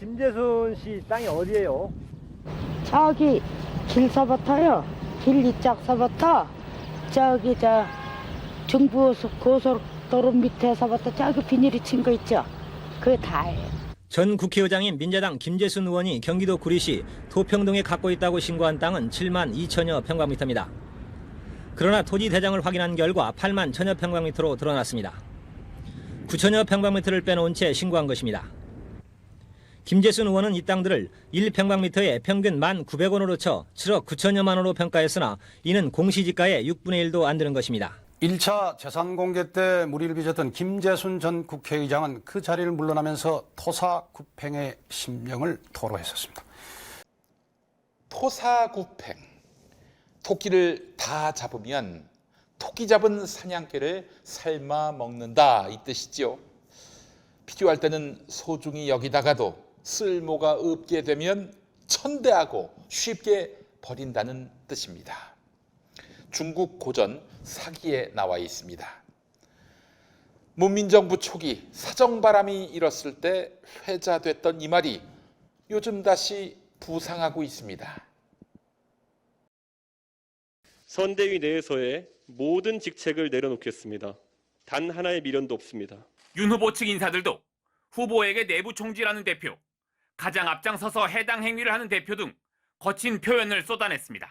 김재순 씨 땅이 어디예요? 저기 길서부터요. 길 이쪽서부터 저기 저 중부 고속도로 밑에서부터 저기 비닐이 친 거 있죠. 그게 다예요. 전 국회의장인 민자당 김재순 의원이 경기도 구리시 도평동에 갖고 있다고 신고한 땅은 7만 2천여 평방미터입니다. 그러나 토지 대장을 확인한 결과 8만 1천여 평방미터로 드러났습니다. 9천여 평방미터를 빼놓은 채 신고한 것입니다. 김재순 의원은 이 땅들을 1평방미터에 평균 1,900원으로 쳐 7억 9천여만 원으로 평가했으나 이는 공시지가의 6분의 1도 안 되는 것입니다. 1차 재산공개 때 물의를 빚었던 김재순 전 국회의장은 그 자리를 물러나면서 토사구팽의 심령을 토로했었습니다. 토사구팽. 토끼를 다 잡으면 토끼 잡은 사냥개를 삶아 먹는다 이 뜻이지요. 필요할 때는 소중히 여기다가도 쓸모가 없게 되면 천대하고 쉽게 버린다는 뜻입니다. 중국 고전 사기에 나와 있습니다. 문민정부 초기 사정바람이 일었을 때 회자됐던 이 말이 요즘 다시 부상하고 있습니다. 선대위 내에서의 모든 직책을 내려놓겠습니다. 단 하나의 미련도 없습니다. 윤 후보 측 인사들도 후보에게 내부 총질하는 대표, 가장 앞장서서 해당 행위를 하는 대표 등 거친 표현을 쏟아냈습니다.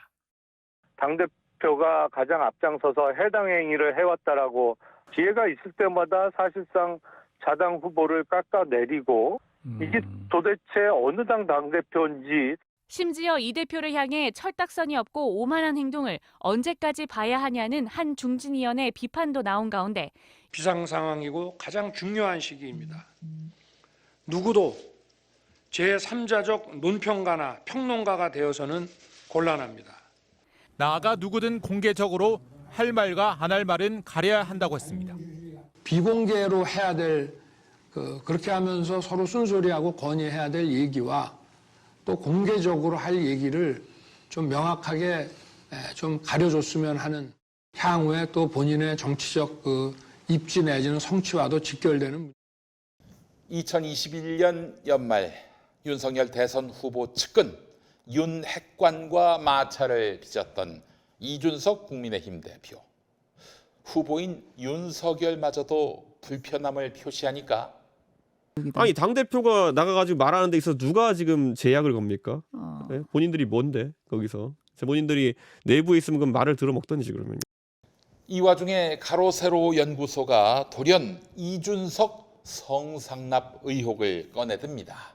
당대표가 가장 앞장서서 해당 행위를 해왔다라고 기회가 있을 때마다 사실상 자당 후보를 깎아내리고 이게 도대체 어느 당 당대표인지. 심지어 이 대표를 향해 철딱선이 없고 오만한 행동을 언제까지 봐야 하냐는 한 중진위원의 비판도 나온 가운데 비상 상황이고 가장 중요한 시기입니다. 누구도 제3자적 논평가나 평론가가 되어서는 곤란합니다. 나아가 누구든 공개적으로 할 말과 안 할 말은 가려야 한다고 했습니다. 비공개로 해야 될 그렇게 하면서 서로 쓴소리하고 건의해야 될 얘기와 또 공개적으로 할 얘기를 좀 명확하게 좀 가려줬으면 하는, 향후에 또 본인의 정치적 입지 내지는 성취와도 직결되는. 2021년 연말 윤석열 대선 후보 측근 윤핵관과 마찰을 빚었던 이준석 국민의힘 대표. 후보인 윤석열마저도 불편함을 표시하니까 아니 당대표가 나가가지고 말하는 데 있어서 누가 지금 제약을 겁니까? 네? 본인들이 뭔데 거기서. 본인들이 내부에 있으면 그럼 말을 들어먹던지 그러면. 이 와중에 가로세로 연구소가 돌연 이준석 성상납 의혹을 꺼내듭니다.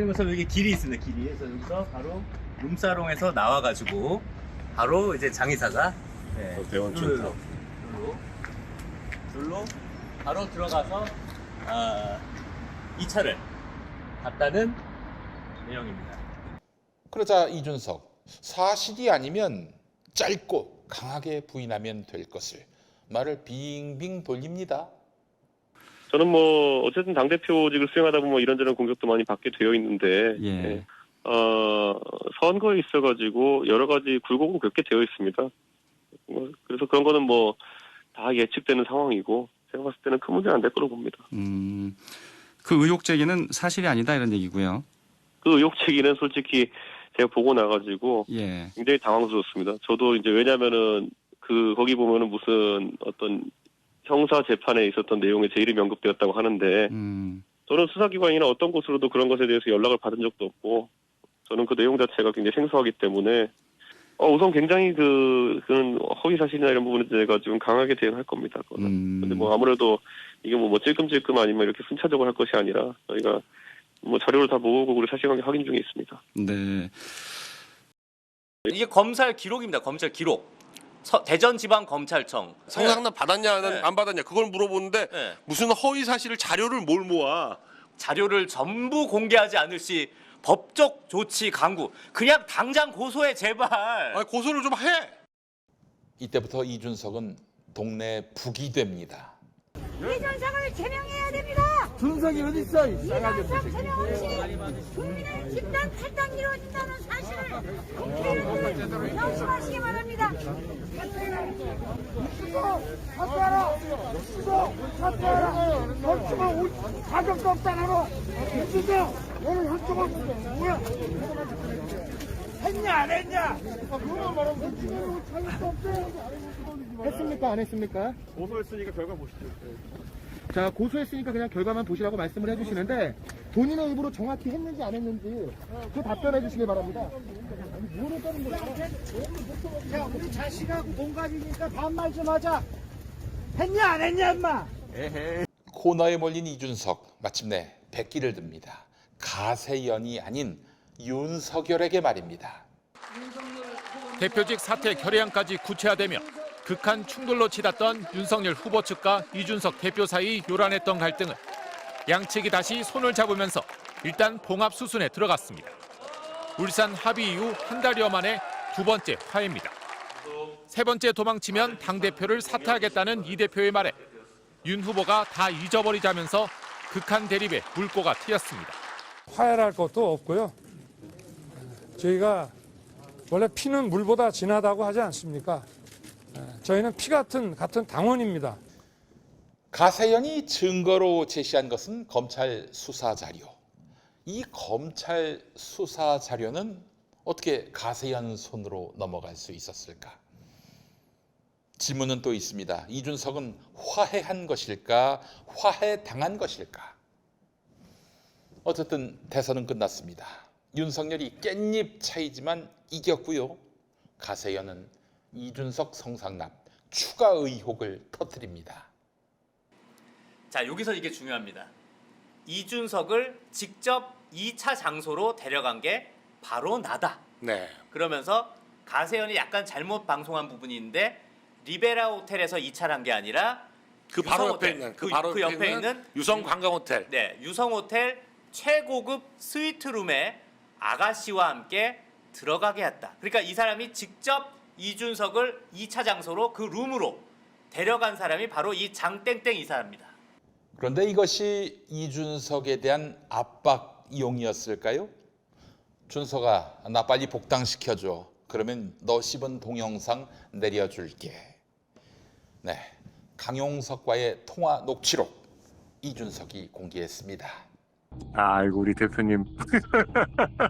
보시는 것처럼 여기 길이 있습니다. 길이. 그래서 여기서 바로 룸사롱에서 나와가지고 바로 이제 장의사가 대원촌 줄로 바로 들어가서 2차를 갔다는 내용입니다. 그러자 이준석, 사실이 아니면 짧고 강하게 부인하면 될 것을 말을 빙빙 돌립니다. 저는 어쨌든 당대표직을 수행하다 보면 이런저런 공격도 많이 받게 되어 있는데 선거에 있어가지고 여러 가지 굴곡은 겪게 되어 있습니다. 그래서 그런 거는 다 예측되는 상황이고 제가 봤을 때는 큰 문제는 안 될 거로 봅니다. 그 의혹 제기는 사실이 아니다 이런 얘기고요. 그 의혹 제기는 솔직히 제가 보고 나가지고 굉장히 당황스럽습니다. 저도 이제 왜냐면은 거기 보면은 무슨 어떤 형사 재판에 있었던 내용에 제 이름이 언급되었다고 하는데 저는 수사기관이나 어떤 곳으로도 그런 것에 대해서 연락을 받은 적도 없고 저는 그 내용 자체가 굉장히 생소하기 때문에 우선 굉장히 그런 허위 사실이나 이런 부분에 대해서 좀 강하게 대응할 겁니다. 근데 뭐 아무래도 이게 뭐 찔끔찔끔 아니면 이렇게 순차적으로 할 것이 아니라 저희가 뭐 자료를 다 모으고 우리 사실관계 확인 중에 있습니다. 네. 이게 검찰 기록입니다. 검찰 기록. 대전지방검찰청. 성상납 받았냐 네. 안 받았냐 그걸 물어보는데 네. 무슨 허위 사실을 자료를 뭘 모아. 자료를 전부 공개하지 않을 시 법적 조치 강구. 그냥 당장 고소해 제발. 아니, 고소를 좀 해. 이때부터 이준석은 동네 북이 됩니다. 이준석을 제명해야 됩니다. 준석이 어딨어? 이준석 제명 없이 국민의 집단 탈당이 이루어진다는 사실을 국회의원들 명심하시기 바랍니다. 사퇴하라! 사퇴하라! 멈추면 올 가격도 없다라고! 이준석! 오늘 한쪽은 뭐야? 했냐 안 했냐? 했습니까 안 했습니까? 고소했으니까 결과 보시죠. 자, 고소했으니까 그냥 결과만 보시라고 말씀을 해주시는데 본인의 입으로 정확히 했는지 안 했는지 그 답변해 주시기 바랍니다. 야, 우리 자식하고 동갑이니까 반말 좀 하자. 했냐 안 했냐 임마. 코너에 몰린 이준석 마침내 백기를 듭니다. 가세연이 아닌 윤석열에게 말입니다. 대표직 사퇴 결의안까지 구체화되며 극한 충돌로 치닫던 윤석열 후보 측과 이준석 대표 사이 요란했던 갈등은 양측이 다시 손을 잡으면서 일단 봉합 수순에 들어갔습니다. 울산 합의 이후 한 달여 만에 두 번째 화해입니다. 세 번째 도망치면 당대표를 사퇴하겠다는 이 대표의 말에 윤 후보가 다 잊어버리자면서 극한 대립에 물꼬가 트였습니다. 화해할 것도 없고요. 저희가 원래 피는 물보다 진하다고 하지 않습니까? 저희는 피 같은 당원입니다. 가세연이 증거로 제시한 것은 검찰 수사 자료. 이 검찰 수사 자료는 어떻게 가세연 손으로 넘어갈 수 있었을까? 질문은 또 있습니다. 이준석은 화해한 것일까? 화해당한 것일까? 어쨌든 대선은 끝났습니다. 윤석열이 깻잎 차이지만 이겼고요. 가세연은 이준석 성상납 추가 의혹을 터뜨립니다. 자, 여기서 이게 중요합니다. 이준석을 직접 2차 장소로 데려간 게 바로 나다. 네. 그러면서 가세연이 약간 잘못 방송한 부분이 있는데 리베라 호텔에서 2차를 한 게 아니라 그 바로 옆에 호텔, 있는 그 옆에 있는 유성 관광 호텔. 네, 유성 호텔 최고급 스위트룸에 아가씨와 함께 들어가게 했다. 그러니까 이 사람이 직접 이준석을 2차 장소로 그 룸으로 데려간 사람이 바로 이 장땡땡 이사입니다. 그런데 이것이 이준석에 대한 압박용이었을까요? 준석아, 나 빨리 복당시켜줘. 그러면 너 씹은 동영상 내려줄게. 네, 강용석과의 통화 녹취록 이준석이 공개했습니다. 아이고 우리 대표님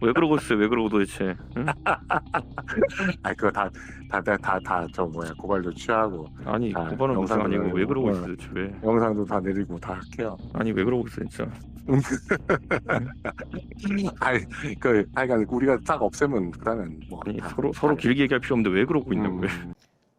왜 그러고 있어요? 왜 그러고 도대체? 응? 아 그거 다 저 뭐야 고발도 취하고 아니 고발은 무슨 아니고 왜 그러고 있어요? 도대체 왜? 영상도 다 내리고 다 할게요. 아니 왜 그러고 있어 진짜? 아니 하여간 우리가 딱 없애면 그러면 뭐 아니 서로 길게 얘기할 필요 없는데 왜 그러고 있냐고요?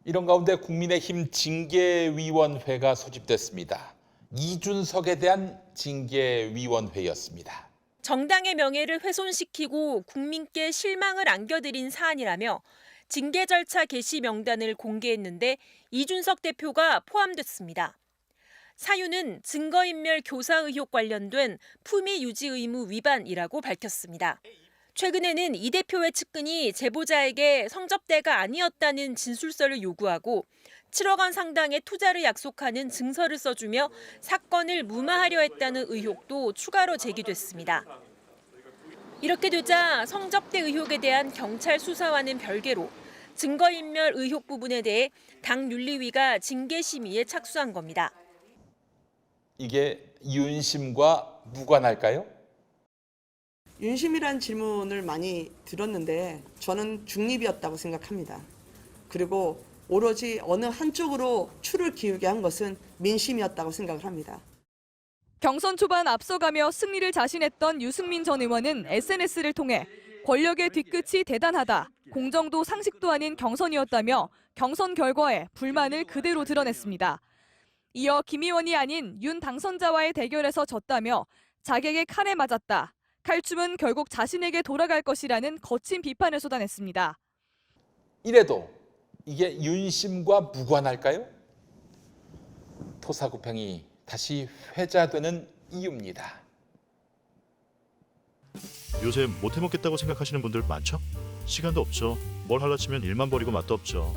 이런 가운데 국민의힘 징계위원회가 소집됐습니다. 이준석에 대한 징계위원회였습니다. 정당의 명예를 훼손시키고 국민께 실망을 안겨드린 사안이라며 징계 절차 개시 명단을 공개했는데 이준석 대표가 포함됐습니다. 사유는 증거인멸 교사 의혹 관련된 품위 유지 의무 위반이라고 밝혔습니다. 최근에는 이 대표의 측근이 제보자에게 성접대가 아니었다는 진술서를 요구하고 7억 원 상당의 투자를 약속하는 증서를 써주며 사건을 무마하려 했다는 의혹도 추가로 제기됐습니다. 이렇게 되자 성접대 의혹에 대한 경찰 수사와는 별개로 증거인멸 의혹 부분에 대해 당 윤리위가 징계 심의에 착수한 겁니다. 이게 윤심과 무관할까요? 윤심이란 질문을 많이 들었는데 저는 중립이었다고 생각합니다. 그리고 오로지 어느 한쪽으로 추를 기울게 한 것은 민심이었다고 생각을 합니다. 경선 초반 앞서가며 승리를 자신했던 유승민 전 의원은 SNS를 통해 권력의 뒤끝이 대단하다, 공정도 상식도 아닌 경선이었다며 경선 결과에 불만을 그대로 드러냈습니다. 이어 김 의원이 아닌 윤 당선자와의 대결에서 졌다며 자객의 칼에 맞았다. 칼춤은 결국 자신에게 돌아갈 것이라는 거친 비판을 쏟아냈습니다. 이래도 이게 윤심과 무관할까요? 토사구팽이 다시 회자되는 이유입니다. 요새 못해먹겠다고 생각하시는 분들 많죠? 시간도 없죠. 뭘 하려 치면 일만 버리고 맛도 없죠.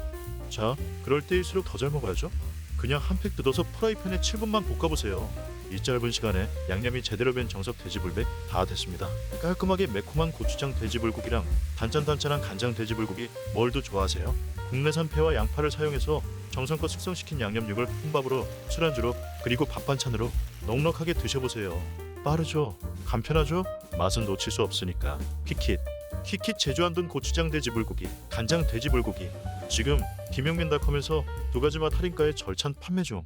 자, 그럴 때일수록 더 잘 먹어야죠. 그냥 한 팩 뜯어서 프라이팬에 7분만 볶아보세요. 이 짧은 시간에 양념이 제대로 된 정석 돼지불백 다 됐습니다. 깔끔하게 매콤한 고추장 돼지불고기랑 단짠단짠한 간장 돼지불고기 뭘 더 좋아하세요? 국내산 폐와 양파를 사용해서 정성껏 숙성시킨 양념육을 혼밥으로, 술안주로, 그리고 밥반찬으로 넉넉하게 드셔보세요. 빠르죠? 간편하죠? 맛은 놓칠 수 없으니까. 킥킷 제주 안동 고추장 돼지불고기, 간장 돼지불고기. 지금 김영민닷컴에서 2가지 맛 할인가에 절찬 판매 중.